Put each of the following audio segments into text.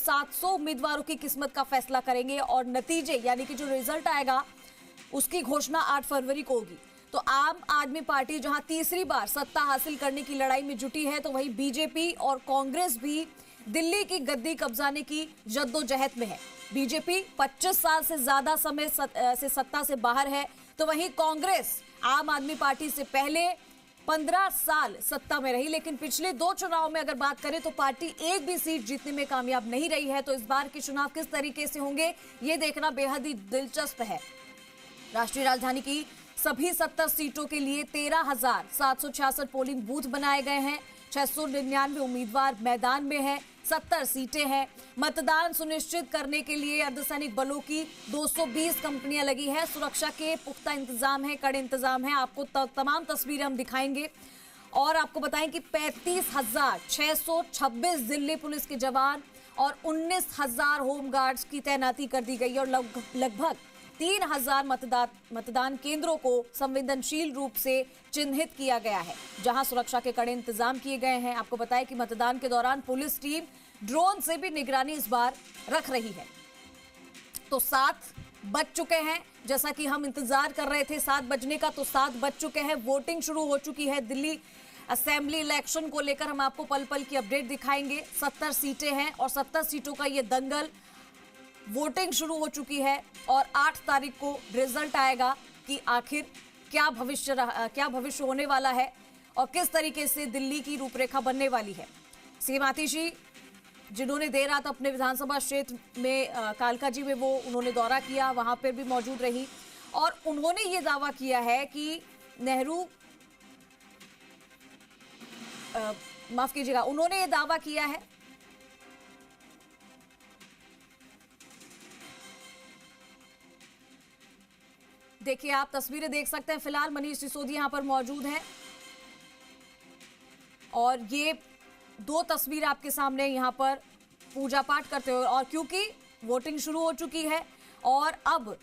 700 उम्मीदवारों की किस्मत का फैसला करेंगे और नतीजे यानी कि जो रिजल्ट आएगा उसकी घोषणा 8 फरवरी को होगी। तो आम आदमी पार्टी जहां तीसरी बार सत्ता हासिल करने की लड़ाई में जुटी है, तो वहीं बीजेपी और कांग्रेस भी दिल्ली की गद्दी कब्जाने की जद्दोजहद में है। बीजेपी 25 साल से ज्यादा समय से सत्ता से बाहर है, तो वहीं कांग्रेस आम आदमी पार्टी से पहले 15 साल सत्ता में रही, लेकिन पिछले 2 चुनाव में अगर बात करें तो पार्टी एक भी सीट जीतने में कामयाब नहीं रही है। तो इस बार के चुनाव किस तरीके से होंगे ये देखना बेहद ही दिलचस्प है। राष्ट्रीय राजधानी की सभी 70 सीटों के लिए 13,766 पोलिंग बूथ बनाए गए हैं। 699 उम्मीदवार मैदान में हैं। 70 सीटें हैं। मतदान सुनिश्चित करने के लिए अर्धसैनिक बलों की 220 कंपनियां लगी है। सुरक्षा के पुख्ता इंतजाम है, कड़े इंतजाम है। आपको तमाम तस्वीरें हम दिखाएंगे और आपको बताएं कि 35,626 दिल्ली पुलिस के जवान और 19,000 होमगार्ड्स की तैनाती कर दी गई और लगभग 3,000 मतदान केंद्रों को संवेदनशील रूप से चिन्हित किया गया है, जहां सुरक्षा के कड़े इंतजाम किए गए हैं। आपको बताएं कि मतदान के दौरान पुलिस टीम ड्रोन से भी निगरानी इस बार रख रही है। तो 7 बज चुके हैं, जैसा कि हम इंतजार कर रहे थे 7 बजने का, तो 7 बज चुके हैं। वोटिंग शुरू हो चुकी है। दिल्ली असेंबली इलेक्शन को लेकर हम आपको पल पल की अपडेट दिखाएंगे। 70 सीटें हैं और 70 सीटों का ये दंगल। वोटिंग शुरू हो चुकी है और 8 तारीख को रिजल्ट आएगा कि आखिर क्या भविष्य होने वाला है और किस तरीके से दिल्ली की रूपरेखा बनने वाली है। सीएम आतिशी जिन्होंने देर रात अपने विधानसभा क्षेत्र में कालका जी में उन्होंने दौरा किया, वहां पर भी मौजूद रही और उन्होंने ये दावा किया है कि उन्होंने ये दावा किया है देखिए, आप तस्वीरें देख सकते हैं। फिलहाल मनीष सिसोदिया यहां पर मौजूद हैं और ये 2 तस्वीर आपके सामने यहां पर पूजा पाठ करते हुए, और क्योंकि वोटिंग शुरू हो चुकी है और अब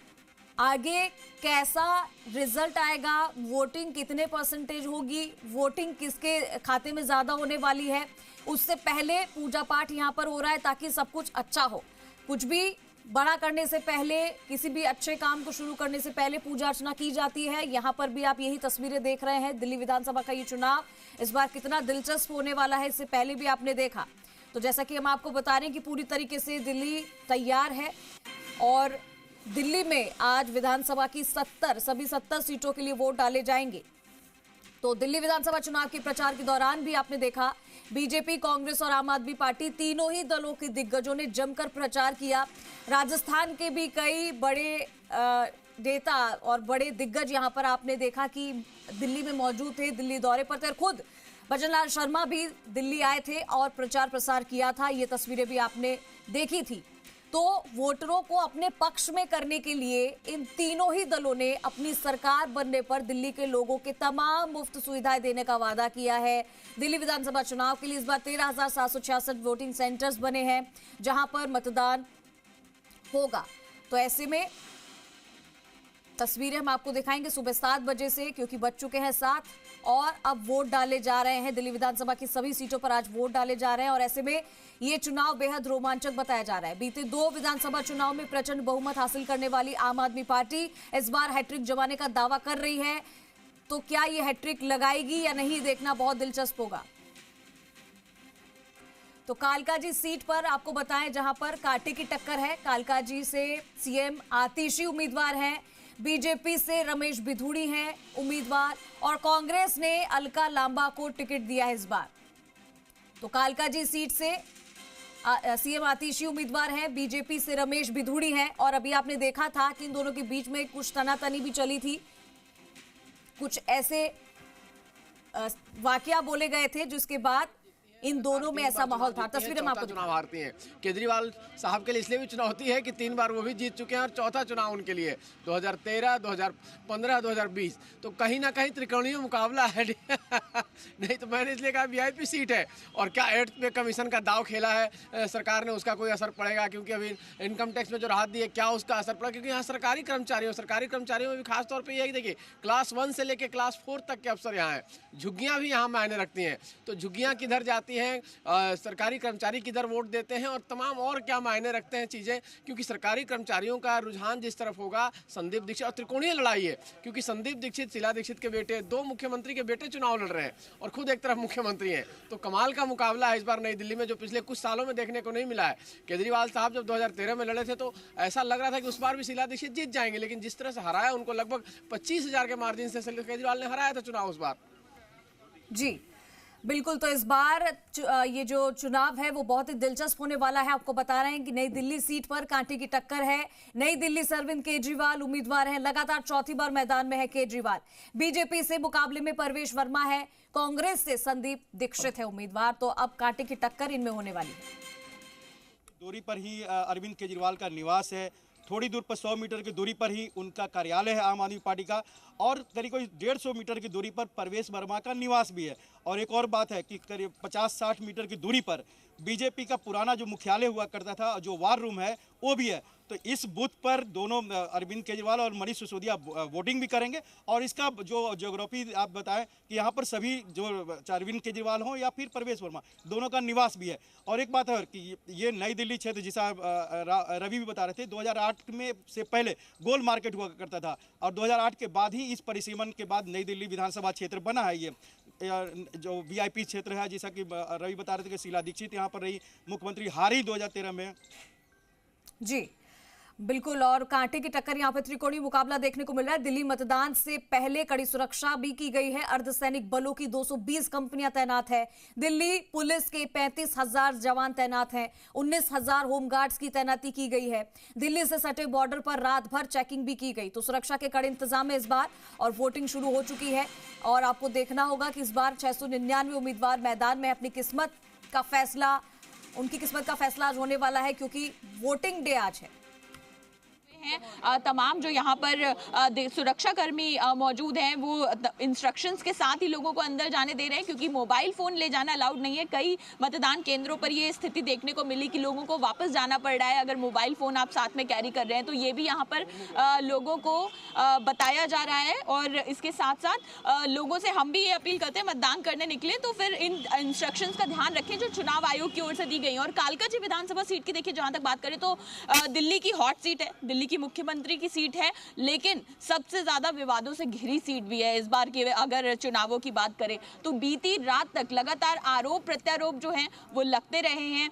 आगे कैसा रिजल्ट आएगा, वोटिंग कितने परसेंटेज होगी, वोटिंग किसके खाते में ज्यादा होने वाली है, उससे पहले पूजा पाठ यहां पर हो रहा है ताकि सब कुछ अच्छा हो। कुछ भी बड़ा करने से पहले, किसी भी अच्छे काम को शुरू करने से पहले पूजा अर्चना की जाती है। यहाँ पर भी आप यही तस्वीरें देख रहे हैं। दिल्ली विधानसभा का ये चुनाव इस बार कितना दिलचस्प होने वाला है, इससे पहले भी आपने देखा। तो जैसा कि हम आपको बता रहे हैं कि पूरी तरीके से दिल्ली तैयार है और दिल्ली में आज विधानसभा की सभी 70 सीटों के लिए वोट डाले जाएंगे। तो दिल्ली विधानसभा चुनाव के प्रचार के दौरान भी आपने देखा बीजेपी, कांग्रेस और आम आदमी पार्टी तीनों ही दलों के दिग्गजों ने जमकर प्रचार किया। राजस्थान के भी कई बड़े नेता और बड़े दिग्गज यहां पर आपने देखा कि दिल्ली में मौजूद थे, दिल्ली दौरे पर थे। खुद भजनलाल शर्मा भी दिल्ली आए थे और प्रचार प्रसार किया था। ये तस्वीरें भी आपने देखी थी। तो वोटरों को अपने पक्ष में करने के लिए इन तीनों ही दलों ने अपनी सरकार बनने पर दिल्ली के लोगों के तमाम मुफ्त सुविधाएं देने का वादा किया है। दिल्ली विधानसभा चुनाव के लिए इस बार 13,766 वोटिंग सेंटर्स बने हैं जहां पर मतदान होगा। तो ऐसे में तस्वीरें हम आपको दिखाएंगे सुबह 7 बजे से, क्योंकि बज चुके हैं 7 और अब वोट डाले जा रहे हैं। दिल्ली विधानसभा की सभी सीटों पर आज वोट डाले जा रहे हैं और ऐसे में ये चुनाव बेहद रोमांचक बताया जा रहा है। बीते 2 विधानसभा चुनाव में प्रचंड बहुमत हासिल करने वाली आम आदमी पार्टी इस बार हैट्रिक जमाने का दावा कर रही है। तो क्या ये हैट्रिक लगाएगी या नहीं, देखना बहुत दिलचस्प होगा। तो कालका जी सीट पर आपको बताएं जहां पर कांटे की टक्कर है। कालका जी से सीएम आतिशी उम्मीदवार हैं, बीजेपी से रमेश बिधूड़ी हैं उम्मीदवार और कांग्रेस ने अलका लांबा को टिकट दिया है इस बार। तो कालका जी सीट से सीएम आतिशी उम्मीदवार हैं, बीजेपी से रमेश बिधूड़ी हैं और अभी आपने देखा था कि इन दोनों के बीच में कुछ तनातनी भी चली थी। कुछ ऐसे वाकया बोले गए थे जिसके बाद इन दोनों में ऐसा माहौल था। तस्वीरें में आपको चुनाव हारती हैं। केजरीवाल साहब के लिए इसलिए भी चुनौती है कि 3 बार वो भी जीत चुके हैं और चौथा चुनाव उनके लिए 2013, 2015, 2020। तो कहीं ना कहीं त्रिकोणीय मुकाबला है। नहीं तो मैंने इसलिए कहा वीआईपी सीट है। और क्या 8th पे कमीशन का दाव खेला है सरकार ने, उसका कोई असर पड़ेगा? क्योंकि अभी इनकम टैक्स में जो राहत दी है, क्या उसका असर पड़ा? क्योंकि यहाँ सरकारी कर्मचारियों में भी खास तौर पर यही देखिए, क्लास 1 से लेकर क्लास 4 तक के अफसर यहाँ हैं। झुग्गियाँ भी यहाँ मायने रखती हैं। तो झुग्गियाँ किधर जाती आती हैं, सरकारी कर्मचारी किधर वोट देते हैं और तमाम और क्या मायने रखते हैं चीज़ें, क्योंकि सरकारी कर्मचारियों का रुझान जिस तरफ होगा, संदीप दीक्षित और त्रिकोणीय लड़ाई है, क्योंकि संदीप दीक्षित शीला दीक्षित के बेटे, 2 मुख्यमंत्री के बेटे चुनाव लड़ रहे हैं और खुद एक तरफ मुख्यमंत्री हैं। तो कमाल का मुकाबला है इस बार नई दिल्ली में, जो पिछले कुछ सालों में देखने को नहीं मिला है। केजरीवाल साहब जब 2013 में लड़े थे तो ऐसा लग रहा था कि उस बार भी शीला दीक्षित जीत जाएंगे, लेकिन जिस तरह से हराया उनको, लगभग 25,000 के मार्जिन से केजरीवाल ने हराया था चुनाव उस बार। जी बिल्कुल, तो इस बार ये जो चुनाव है वो बहुत ही दिलचस्प होने वाला है। आपको बता रहे हैं कि नई दिल्ली सीट पर कांटे की टक्कर है। नई दिल्ली से अरविंद केजरीवाल उम्मीदवार हैं, लगातार चौथी बार मैदान में है केजरीवाल। बीजेपी से मुकाबले में परवेश वर्मा है, कांग्रेस से संदीप दीक्षित है उम्मीदवार। तो अब कांटे की टक्कर इनमें होने वाली है। दूरी पर ही अरविंद केजरीवाल का निवास है, थोड़ी दूर पर 100 मीटर की दूरी पर ही उनका कार्यालय है आम आदमी पार्टी का, और करीब 150 मीटर की दूरी पर परवेश वर्मा का निवास भी है। और एक और बात है कि करीब 50-60 मीटर की दूरी पर बीजेपी का पुराना जो मुख्यालय हुआ करता था, जो वार रूम है, वो भी है। तो इस बूथ पर दोनों अरविंद केजरीवाल और मनीष सिसोदिया वोटिंग भी करेंगे। और इसका जो ज्योग्राफी आप बताएं कि यहाँ पर सभी जो अरविंद केजरीवाल हों या फिर परवेश वर्मा, दोनों का निवास भी है। और एक बात है कि ये नई दिल्ली क्षेत्र, जिसा रवि भी बता रहे थे, 2008 में से पहले गोल मार्केट हुआ करता था और 2008 के बाद ही इस परिसीमन के बाद नई दिल्ली विधानसभा क्षेत्र बना है। ये जो वीआईपी क्षेत्र है, जैसा कि रवि बता रहे थे कि शीला दीक्षित यहाँ पर रही, मुख्यमंत्री हारी 2013 में। जी बिल्कुल, और कांटे की टक्कर यहाँ पे त्रिकोणीय मुकाबला देखने को मिल रहा है। दिल्ली मतदान से पहले कड़ी सुरक्षा भी की गई है। अर्धसैनिक बलों की 220 कंपनियां तैनात है। दिल्ली पुलिस के 35,000 जवान तैनात हैं। 19,000 होमगार्ड्स की तैनाती की गई है। दिल्ली से सटे बॉर्डर पर रात भर चेकिंग भी की गई। तो सुरक्षा के कड़े इंतजाम है इस बार, और वोटिंग शुरू हो चुकी है। और आपको देखना होगा कि इस बार 699 उम्मीदवार मैदान में अपनी किस्मत का फैसला, उनकी किस्मत का फैसला आज होने वाला है, क्योंकि वोटिंग डे आज है। तमाम जो यहाँ पर सुरक्षा कर्मी मौजूद हैं, वो इंस्ट्रक्शंस के साथ ही लोगों को अंदर जाने दे रहे हैं, क्योंकि मोबाइल फोन ले जाना अलाउड नहीं है। कई मतदान केंद्रों पर ये स्थिति देखने को मिली कि लोगों को वापस जाना पड़ रहा है अगर मोबाइल फोन आप साथ में कैरी कर रहे हैं। तो ये भी यहाँ पर लोगों को बताया जा रहा है। और इसके साथ साथ लोगों से हम भी ये अपील करते हैं, मतदान करने निकले तो फिर इन इंस्ट्रक्शंस का ध्यान रखें जो चुनाव आयोग की ओर से दी गई। और कालकाजी विधानसभा सीट की देखिए, जहां तक बात करें तो दिल्ली की हॉट सीट है, दिल्ली की मुख्यमंत्री की सीट है, लेकिन सबसे ज्यादा विवादों से घिरी सीट भी है इस बार के। अगर चुनावों की बात करें तो बीती रात तक लगातार आरोप प्रत्यारोप जो हैं वो लगते रहे हैं,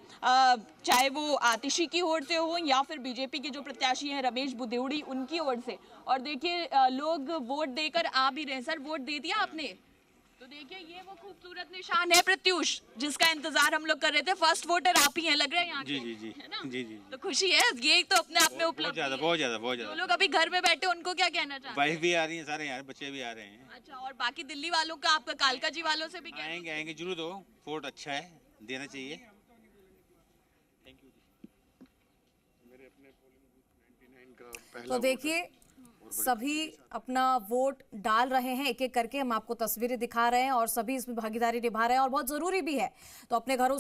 चाहे वो आतिशी की ओर से हो या फिर बीजेपी के जो प्रत्याशी हैं रमेश बुदेउड़ी, उनकी ओर से। और देखिए लोग वोट देकर आ भी रहे। सर, वोट दे दिया आपने? तो देखिए ये वो खूबसूरत निशान है प्रत्युष, जिसका इंतजार हम लोग कर रहे थे। फर्स्ट वोटर आप ही हैं लग रहा है यहाँ के। जी है ना? जी। तो खुशी है, ये तो अपने आप में उपलब्धि है। बहुत ज्यादा। जो लोग अभी घर में बैठे उनको क्या कहना चाहते हैं? वाइफ भी आ रही है, सारे यार बच्चे भी आ रहे हैं। अच्छा, और बाकी दिल्ली वालों का, आपका कालकाजी वालों से भी आएंगे जरूर। दो वोट अच्छा है, देना चाहिए। तो देखिए सभी अपना वोट डाल रहे हैं, एक एक करके हम आपको तस्वीरें दिखा रहे हैं, और सभी इसमें भागीदारी निभा रहे हैं, और बहुत जरूरी भी है। तो अपने घरों